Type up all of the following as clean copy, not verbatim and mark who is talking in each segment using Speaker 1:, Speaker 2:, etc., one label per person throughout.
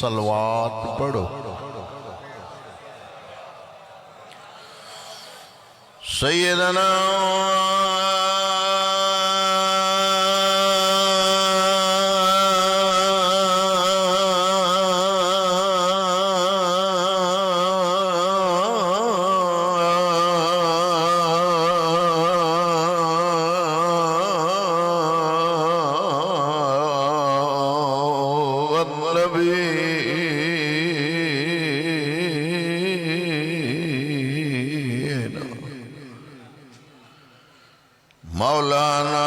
Speaker 1: सलवात पढ़ो। सैयदना मौलाना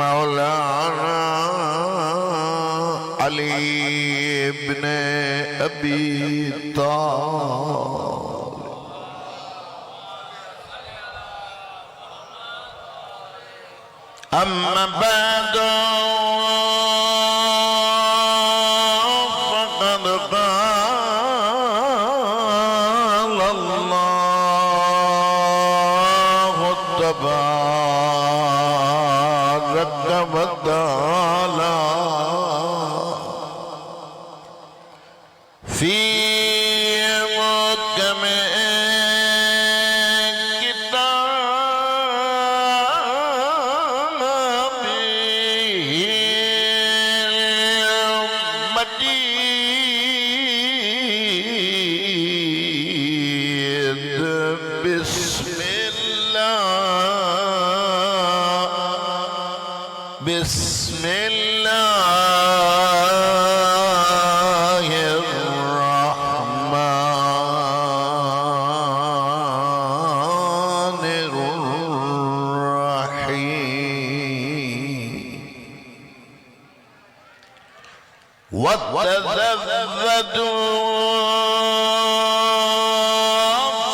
Speaker 1: मौलाना अली इब्ने अबी तालिब। अम्मा बाद फक़द क़ाल अल्लाहु तबारक व तआला फी मुहकम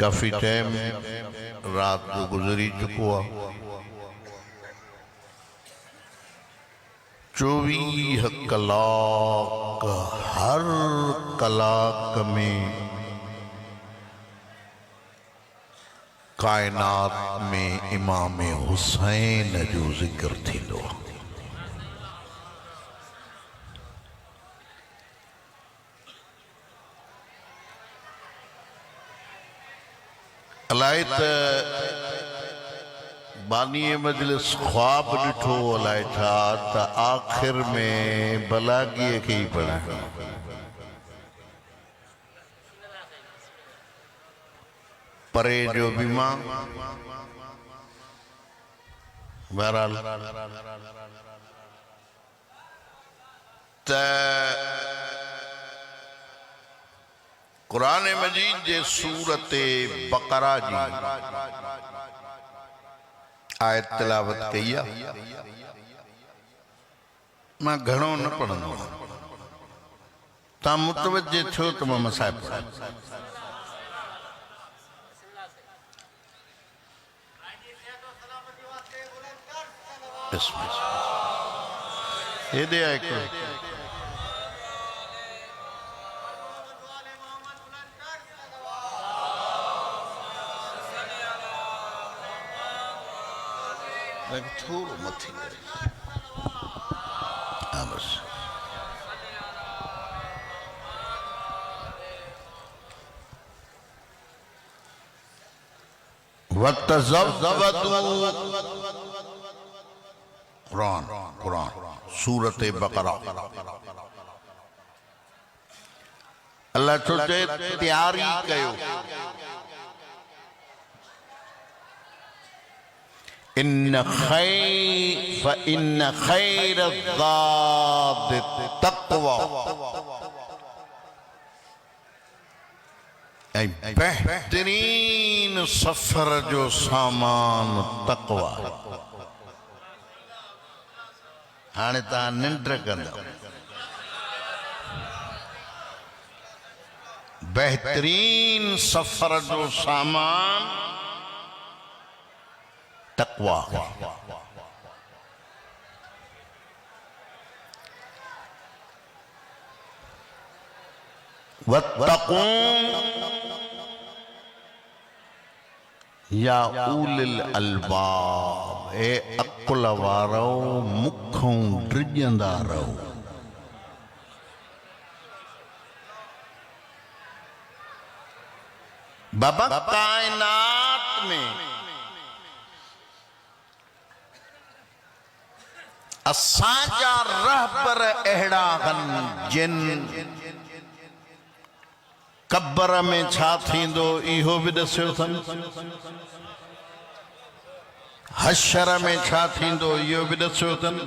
Speaker 1: काफी टाइम रात को गुजरी चुका। 24 कलाक, हर कलाक में कायनात में इमाम हुसैन जो जिक्र थी लो। अलायत बानी मजलिस ख्वाब डिठो अलाए था त आखिर में बलागी के ही पढ़ा। परे जो बीमा बहरहाल कुरान मजीद जे सूरत बकरा जी आयत तिलावत कई है। मैं घणो न पढ़ंदो ता मुतवज्जे छो तो मैं मसाइब पढ़ा। ये दे आए को थोड़ो मथी करे। हाँ बस कुरान कुरान सूरत बकरा अल्लाह चोचे तैयारी कयो। इन खैर ज़ाद तक़वा बेहतरीन सफर जो सामान तक़वा। हाणे ता निंड कंदा बेहतरीन सफर जो सामान तक़वा। वत्तक़ू या उलिल अलबाब ए अकुल वारो मुखों ड्रिजंदा रहो। बाबा कायनात में असांजा रहबर अहिड़ा आहिनि जिन कब्र में छा थींदो इहो बि ॾसियो अथनि, हशर में छा थींदो इहो बि ॾसियो अथनि,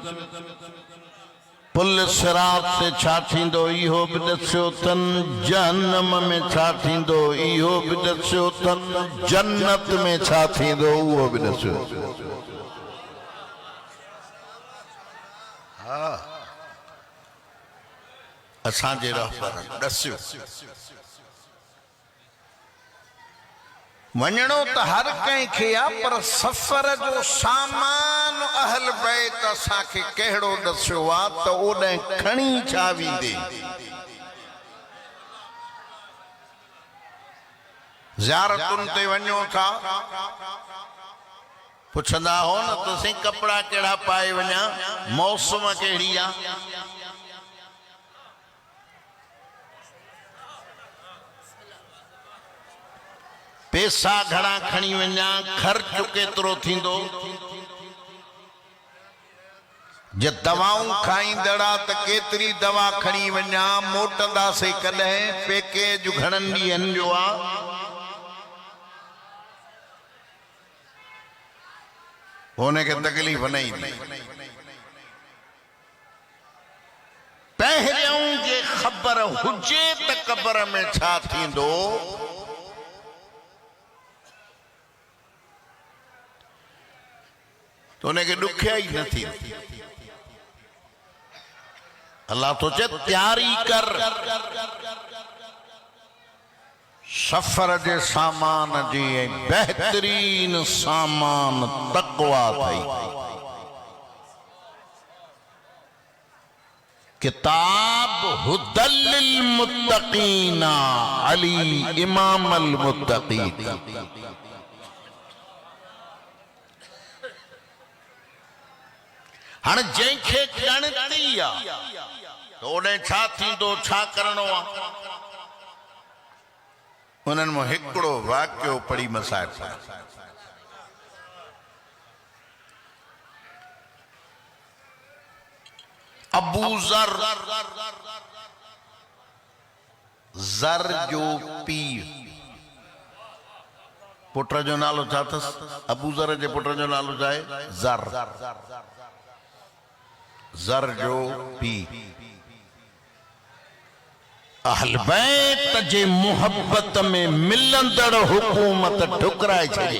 Speaker 1: पुल सिरात ते छा थींदो इहो बि ॾसियो अथनि, जहन्नम में छा थींदो इहो बि ॾसियो अथनि, जन्नत में छा थींदो उहो बि ॾसियो अथनि। हा असांजे रहबर ॾसियो। वञणो त हर कंहिंखे आहे पर सफ़र जो सामान अहल बैत असांखे कहिड़ो ॾसियो आहे त ओॾांहुं खणी छा वेंदे। ज़ियारतुनि ते वञो था पुछंदा हो न त साईं कपिड़ा कहिड़ा पाए वञा, मौसम कहिड़ी आहे। पैसा घणा खणी वञा, ख़र्च केतिरो थींदो। जे दवाऊं खाईंदड़ा त केतिरी दवा खणी वञा, मोटंदासीं कॾहिं, पैकेज घणनि ॾींहंनि जो आहे। हुनखे तकलीफ़ न ईंदी। पहिरियों जे ख़बर हुजे त क़ब्र में छा थींदो तो उनके ॾुखियाई न थी। अल्लाह तो चे तैयारी कर सफर जे सामान जी, बेहतरीन सामान तक़वा थई। किताब हुदल लिल मुत्तकीना अली इमाम अल मुत्तकीन। हाँ जैसे गणती तो उन्हें छा थींदो, छा करणो आहे। उन्हनि में हिकिड़ो वाक़ियो पढ़ी मसाइब अबू ज़र ज़र जो पीर पुट जो नालो छा अथसि? अबू ज़र जे पुट जो नालो छा आहे? ज़र। ज़र जो पीउ। अहल बैत जे मोहब्बत में मिलंदड़ हुकूमत ठुकराए छॾी।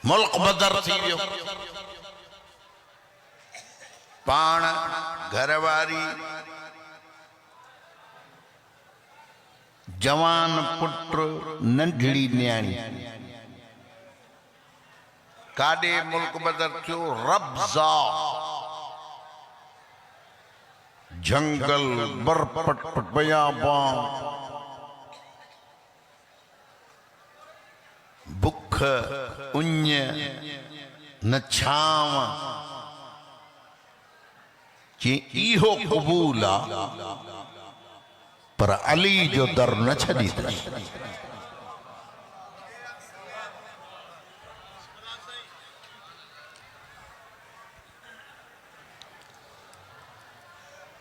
Speaker 1: मुल्क बदर थी वियो। पाण घरवारी जवान पुट नंढड़ी न्याणी काडे मुल्क बदर थियो? रब्जा जंगल बरपट बयाबान बुख उञ न छाव कि इहो क़बूल आ पर अली जो दर न छॾी अथसि।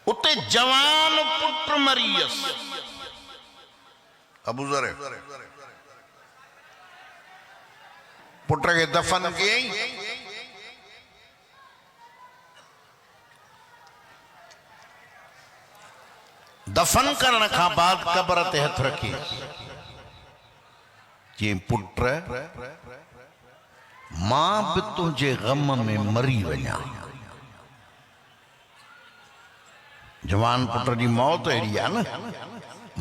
Speaker 1: उते जवान पुट मरियस अबू ज़र पुट के दफन कयई। दफन करण खां बाद कब्र ते हथ रखी चई पुट मां भी तुझे गम में मरी वञा। जवान पुट जी मौत अहिड़ी आहे न,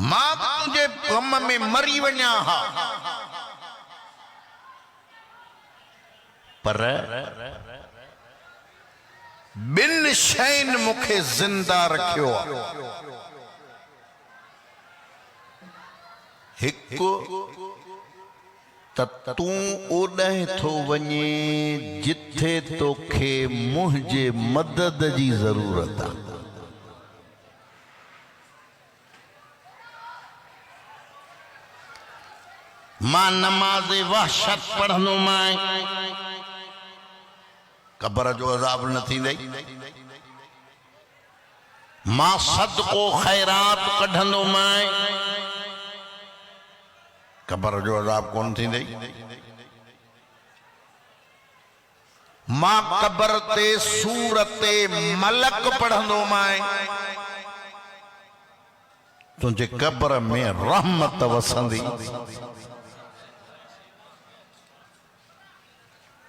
Speaker 1: मां भी तुझे गम में मरी वञा हा पर बिन शैन मुखे जिंदा रखियो आहे। हिकु त तूं ओॾांहुं थो वञे जिथे तोखे मुंहिंजे मदद जी ज़रूरत आहे। मां नमाज़ वहशत पढ़ंदो मां कब्र जो अज़ाब न थींदई। मां सदको खैरात कढंदो मां कब्र जो अज़ाब कोन थींदई। मां कब्र ते सूरत मलक पढ़ंदो मां तुझे कब्र में रहमत वसंदी।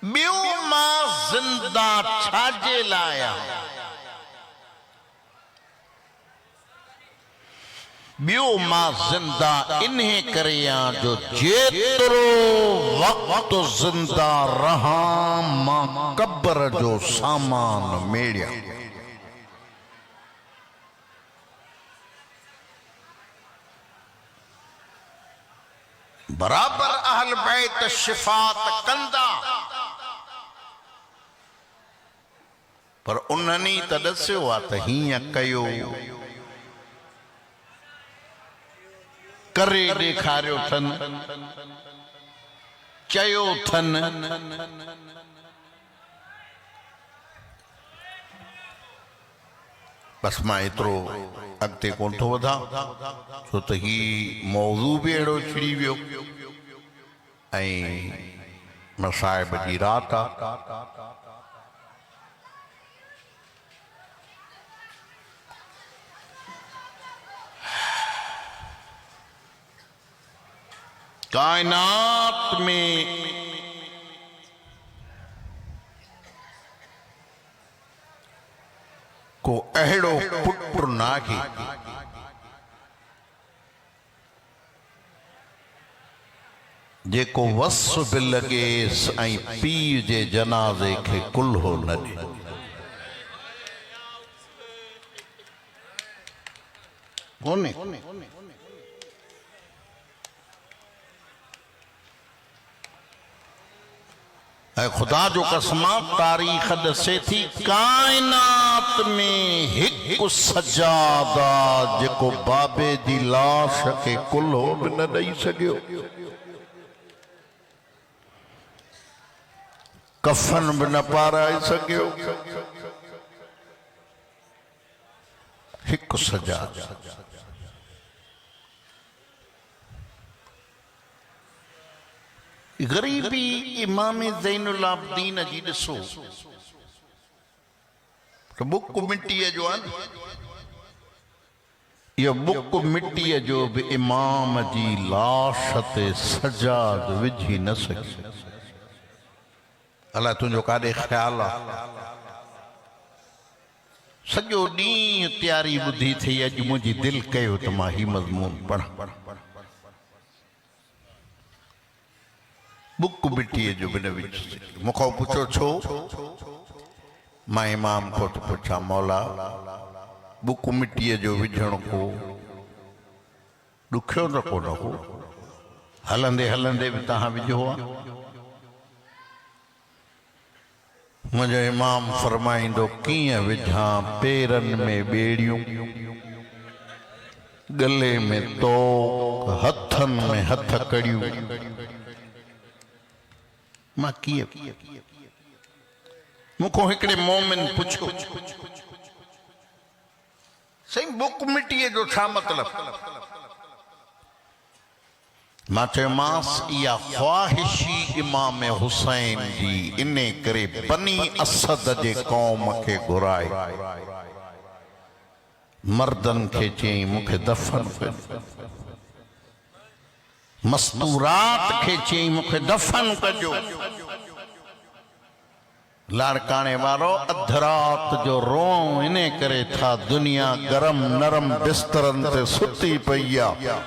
Speaker 1: ॿियो मां ज़िंदा छाजे लाइ आहियां? ॿियो मां ज़िंदा इन्हे करे आहियां जो जेतिरो वक़्तु ज़िंदा रहां मां कब्र जो सामान मेड़ियां। बराबर अहल बैत शिफात कंदा पर उन्हनि त दस्यो आहे त हीअं कयो करे ॾेखारियो अथनि चयो अथनि। बस मां एतिरो अॻिते कोन थो वधां छो त ही मौज़ू बि अहिड़ो छिड़ी वियो ऐं मसाइब जी राति आहे। कायनात में को अहिड़ो पुट नाहे जेको वस बि लॻेसि ऐं पीउ जे जनाज़े खे कुल्हो न ॾे। कोन्हे खुदा जो कसमा तारीख़ दसे थी कायनात में हिकु सजादा जेको बाबे जी लाश के कुल्हो भी न ॾेई सघियो, कफन भी न पाराए सघियो, हिकु सजाद। गरीबी इमाम ज़ैनुल आबिदीन जी ॾिसो तो बुक मिट्टीअ जो आहे। ये बुक मिट्टीअ जो भी इमाम जी लाश ते सजाद विझी न सके। अल्लाह तुझो काॾे ख्याल आहे। सॼो ॾींहुं तैयारी ॿुधी थी अॼु मुंहिंजी दिलि कयो त मां ही मज़मून पढ़ां। बुक मिट्टीअ जो बि न विझ। मूंखां पुछो छो? मां इमाम को तो पुछा मौला बुक मिट्टीअ जो विझण को ॾुखियो त कोन हो, हलंदे हलंदे बि तव्हां विझो आहे। मुंहिंजो इमाम फरमाईंदो कीअं विझां? पेरनि में ॿेड़ियूं, गले में तोक, हथनि में हथ कड़ियूं। मां कीअं? मूंखां हिकिड़े मोमिन पुछो साईं बुक मिट्टीअ जो छा मतिलबु? मां चयोमांसि इहा ख्वाहिशी इमाम हुसैन जी, इन करे बनी असद जे क़ौम खे घुराए मर्दनि खे चयईं मूंखे दफ़न कयो, मस्तूरात खे चयईं मूंखे दफ़न कजो। लाड़काने वारो अध रात जो रों इन करे था दुनिया गरम नरम बिस्तरन ते सुती पई आहे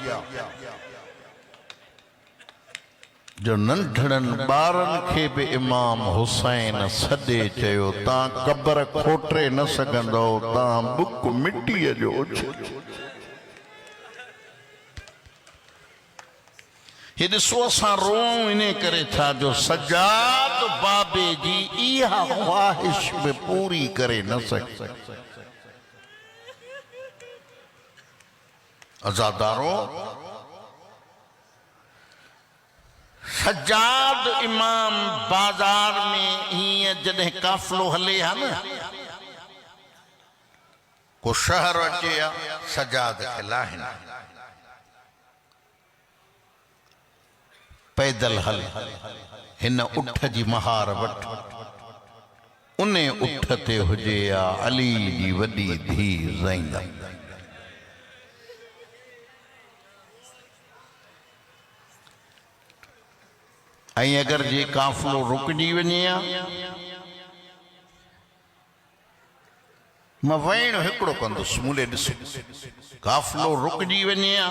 Speaker 1: जो नंढड़नि ॿारनि खे बि इमाम हुसैन सॾे चयो तव्हां क़बर खोटे न सघंदो, तव्हां बुक मिट्टीअ जो ये ॾिसो असां रों इन करे था जो सजाद बाबे जी इहा ख्वाहिश बि पूरी करे न सघे। अज़ादारो सजाद इमाम बाजार में हीअं जॾहिं काफ़िलो हले हा न, को शहर अचे हा सजाद खे लाहिनि पैदल हल हिन उठ जी महार वठ, उन उठ ते हुजे या अली जी वॾी धी ज़ैनब। ऐं अगरि जे काफ़िलो रुकजी वञे हा, मां वेण हिकिड़ो कंदुसि मूले ॾिसो, काफ़िलो रुकजी वञे हा,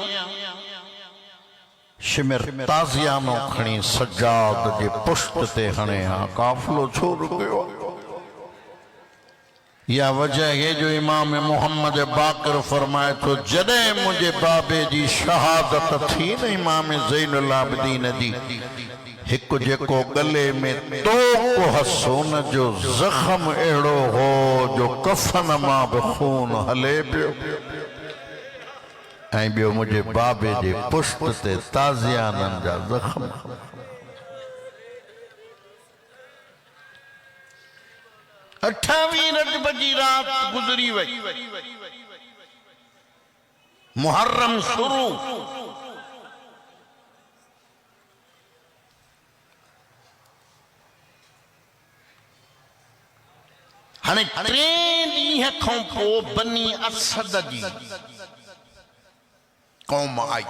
Speaker 1: शिमिर ताज़ियानो खणी सजाद जे पुष्ट ते हणे हा, काफ़िलो छो रुकियो? या वजह है जो इमाम मोहम्मद बाक़िर फरमाए तो जॾहिं मुंहिंजे बाबे जी शहादत थी न इमाम ज़ैनुल आबिदीन जी, हिकु जेको गले में तोक हसो न जो ज़ख़्म अहिड़ो हो जो कफ़न मां बि खून हले पियो, ऐं ॿियो मुंहिंजे बाबे जे पुष्ट ते ताज़ियाननि जा ज़ख़्म। 28 रजब जी रात गुज़री वई, मुहर्रम शुरू, हाणे 3 ॾींहं खां पोइ बनी असद जी कौम आई,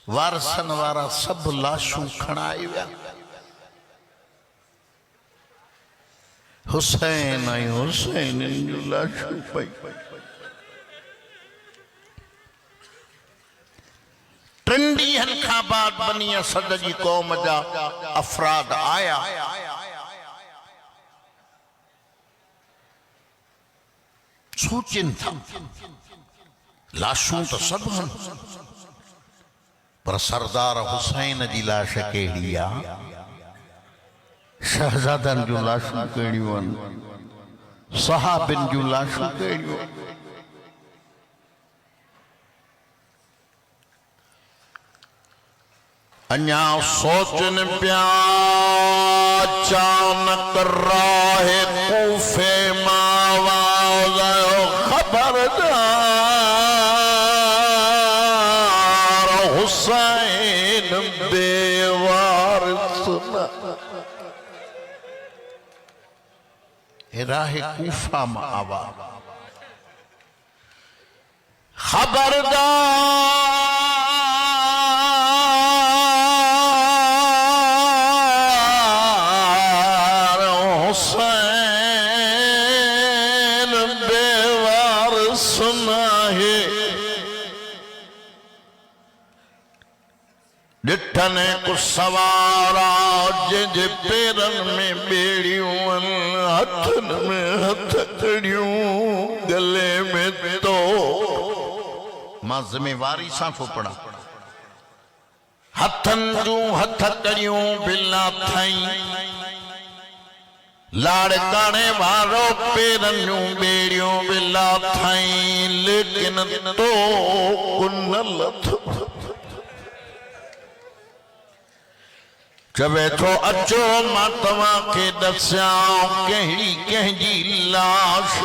Speaker 1: वारसन वारा सब लाशूं खणाए विया। हुसैन ऐं हुसैन जूं लाशूं पई। 3 ॾींहनि खां बाद बनी असद जी कौम जा अफराद आया, सोचनि था लाशूं तो सब हन, पर सरदार हुसैन जी लाश कहिड़ी आहे, शहजादनि जूं लाशूं कहिड़ियूं आहिनि, सहाबिन जूं लाशूं कहिड़ियूं आहिनि। अञा सोचनि पिया, अचानक राह कूफे मां हुसैन बेवारिस न राह कूफा में आवा खबरदार हुसैन बेवारिस नाहे डिठने को सवारा जे पेरन में बेड़ियों हथन में हथकड़ियों गले में तो मां जिम्मेवारी सां फोपड़ा हथन जूं हथकड़ियों बिला थई लाड़काने वारो पेरन जूं बेड़ियों बिला थई लेकिन तो कुन लथ चवे थो अचो मां तव्हां खे दस्यां कहिड़ी कंहिंजी लाश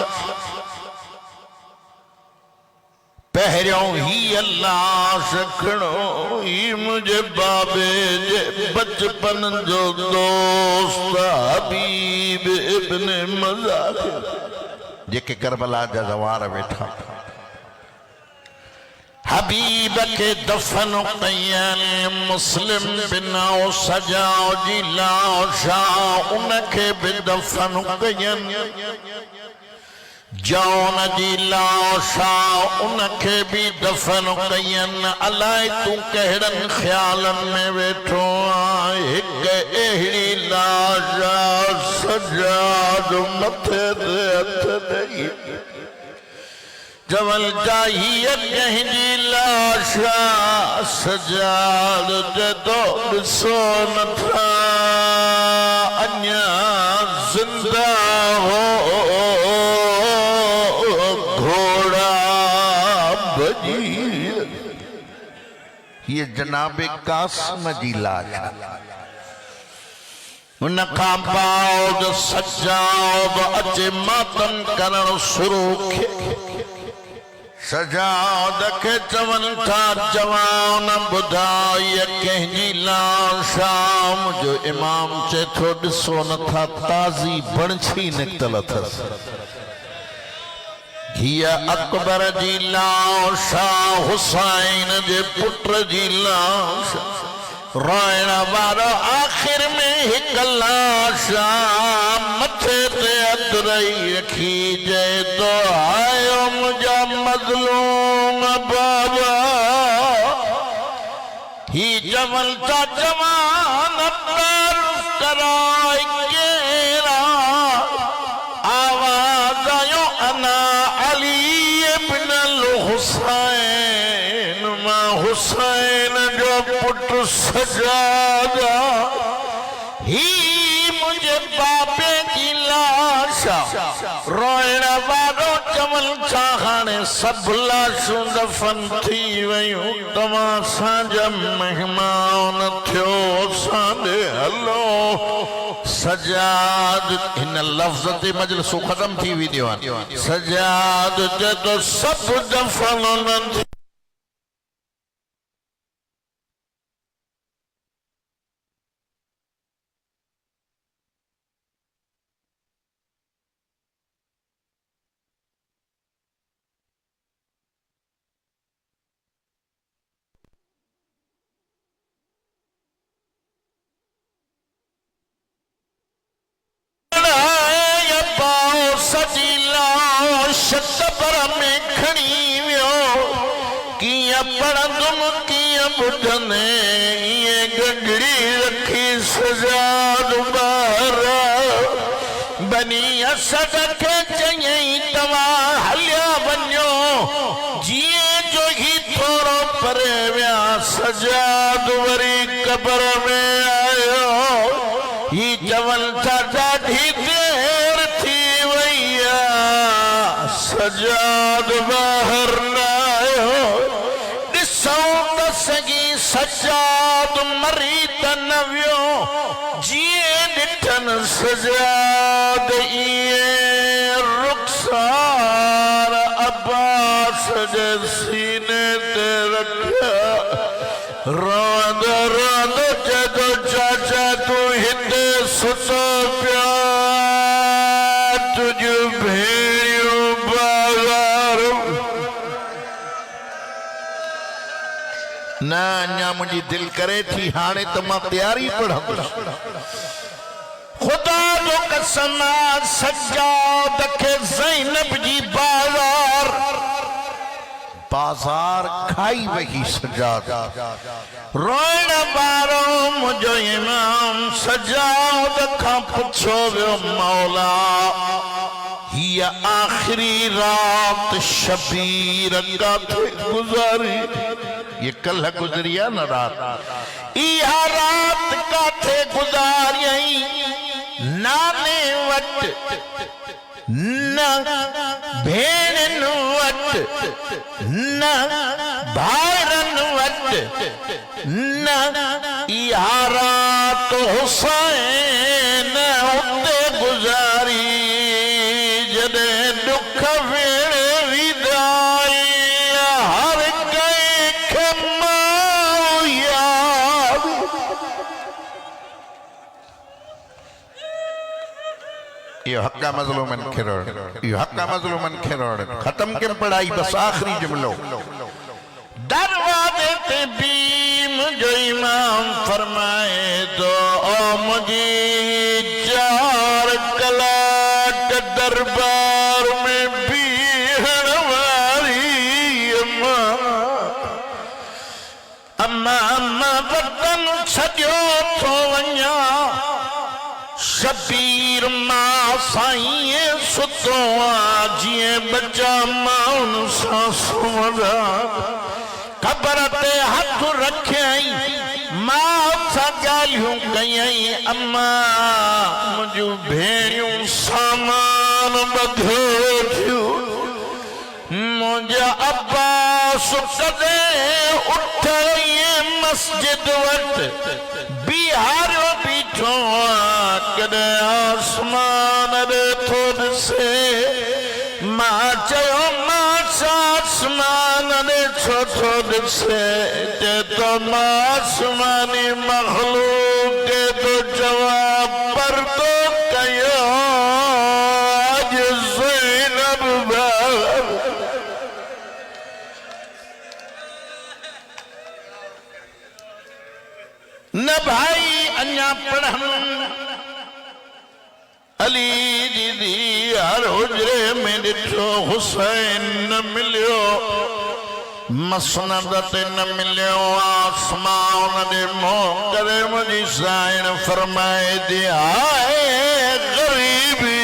Speaker 1: पहिरियों ही लाश खणो ही मुंहिंजे बाबे जे बचपन जो दोस्त हबीब इब्न मज़ाहिर जेके करबला जा जवार वेठा हबीब के दफन कयन मुस्लिम बिनाओ सजाओ जी लाशा उनके भी दफन कयन जौन जी लाशा उनके भी दफन कयन अलाए तू कहिड़न ख्यालन में वेठो एक अहिड़ी लाशा सजाद मथे ते हथ ॾेई जवल चाहिए कहीं लाशा सजाद जदो ॾिसो नथा अञा जिंदा हो घोड़ा भॼी ये जनाबे कासिम जी लाश उन खां बाद सजाद अचे मातम करण शुरू सजाद के चवन था जवान बुधाई कंहिंजी लाशा जो इमाम चे थो ॾिसो नथा ताज़ी बणछी निकतल अथस हीअ अकबर जी लाशा हुसैन जे पुट जी लाशा रोइण वारो आखिर में हिक लाशा मथे ते हथ रही रखी जे तो आयो मुंहिंजा मज़लूम बाबा ही जवल था जवान तारुफ कराए केरा आवाज़ आयो अना अली इब्न हुसैन मां हुसैन जो पुट सजादा ही मुझे बाबे की लाशा रोइण वारो चवल छा हाणे सब लाशूं दफन थी वयूं तव्हां सां मेहमान थियो साॾे हलो सजाद हिन लफ़्ज़ ते मजलिसूं ख़त्म थी वेंदियूं आहिनि सजाद जदो सब दफन न शतबर में खणी वियो कीअं पढ़ंदुम कीअं ॿुधंदे ईअं गंढड़ी रखी सजाद ॿार बनी असद खे चयईं तव्हां हलिया वञो जीअं जो ही थोरो परे विया सजाद वरी कबर में आयो ही चवल था ॾाढी देर थी वई सजाद बाहर न आयो ॾिसूं त सॼी सजाद मरी त न वियो जीअं ॾिठन सजाद इएं रुख़सार अब्बास जे सीने ते रखा रोंद रोंद जदो चाचा तू हिते सुतो पिया तुझ भेड़ियों बाजार ना अन्या मुझी दिल करे थी हाने तो मां तैयारी पढ़ा खुदा जो कसम सज्जाद के ज़ैनब जी बाजार बाजार खाई वही सज्जाद रोण बारो मुझो इमाम सज्जाद का पुछो वियो मौला ये आखिरी रात शबीर का गुजारी ये कल गुजरिया न रात यह रात का थे गुजारी नाने वट न भेण वट न भाइरन वट न यह रात हुसैन उते गुजारी जॾे दुख वेड़े विदाई हर कंहिंखे मां याद यो हक्का मज़लूमन खिरोड़ यो हक्का मज़लूमन खिरोड़ खत्म के पढ़ाई बस आखिरी जुमलो दरवाजे ते बीम जो इमाम फरमाए तो ओ मुझी 4 कलाक दरबार में बीहण वाली अम्मा अम्मा वतन छॾियो थो वञा शबीर मां साईं सुतो जिए बच्चा माउन सां सुम्हंदा कबर ते हथ रखियई मां सां ॻाल्हियूं कयई अम्मा मुंहिंजूं भेणियूं सामान ॿधियो थियूं मुंहिंजा अब्बास कॾहिं उथई मस्जिद वटि बिहारियो बीठो कॾहिं आसमान ॾिठो ॾिसे मां चयो मां आसमान ॾिठो थो ॾिसे चए तो मां आसमानी मखलूक तो जवाब पर्दो कयो अॼु ज़ैनब न भाई अन्या पढ़न अली दीदी हर हुजरे में ॾिठो हुसैन न मिलियो मसनद ते न मिलियो आसमान दे मुंह करे मुझी साइण फरमाए दे आए गरीबी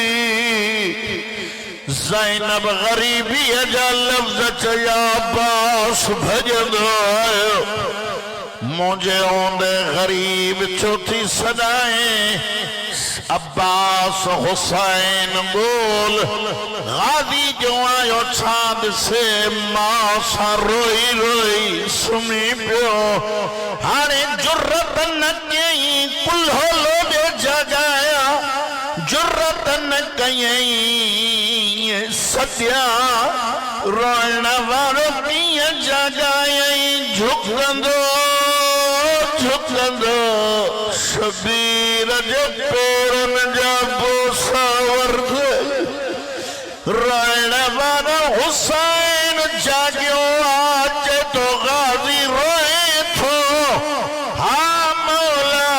Speaker 1: ज़ैनब गरीबी जा लफ्ज़ चया अब्बास भजंदो आयो मुझे ओंदे गरीब चौथी सदाएं अब्बास हुसैन बोल गादी जो आयो छाद से मां सा रोई रोई सुमी पियो हाणे जुर्रत न कई कुल्हो लोॾे जगाया जुर्रत न कई सत्या रोइण वारो कीअं जगायई झुकंदो झुकंदो शबीर जे पेरन जा बोसा वरदे रोइण वारो हुसैन जागियो अचे तो गाज़ी रोए थो हा मौला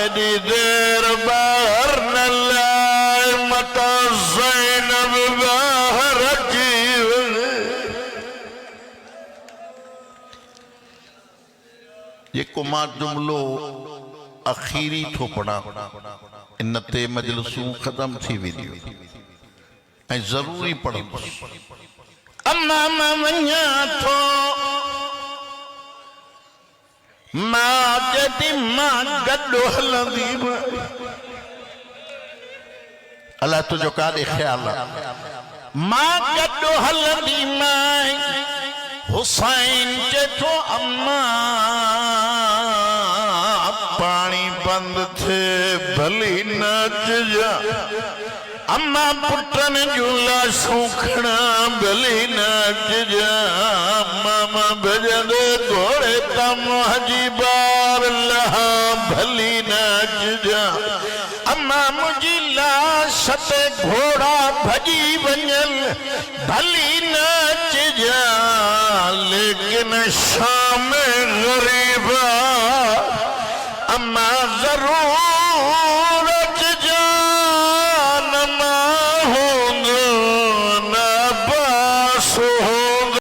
Speaker 1: एॾी देर ॿाहिर न लाए मता ज़ैनब ॿाहिर अची वञे जेको मां जुमलो अखीरी थो पढ़ा इन ते मजलिसूं खत्म थी वेंदियूं ऐं ज़रूरी पढ़ंदुसि अम्मा मां वञा थो मां चएती मां गॾु हलंदी अलाह तुंहिंजो काॾे ख़्याल आहे मां गॾु हलंदी मां हुसैन चेतो अम्मा पानी बंद थे भली नच जा अम्मा पुटन झूला सूखना भली नाच जा मामा भजन घोड़े तम हजी बार लहा भली नाच जा अम्मा मुझी लाश ते घोड़ा भजी वञल भली नाच जा लेकिन शाम गरीब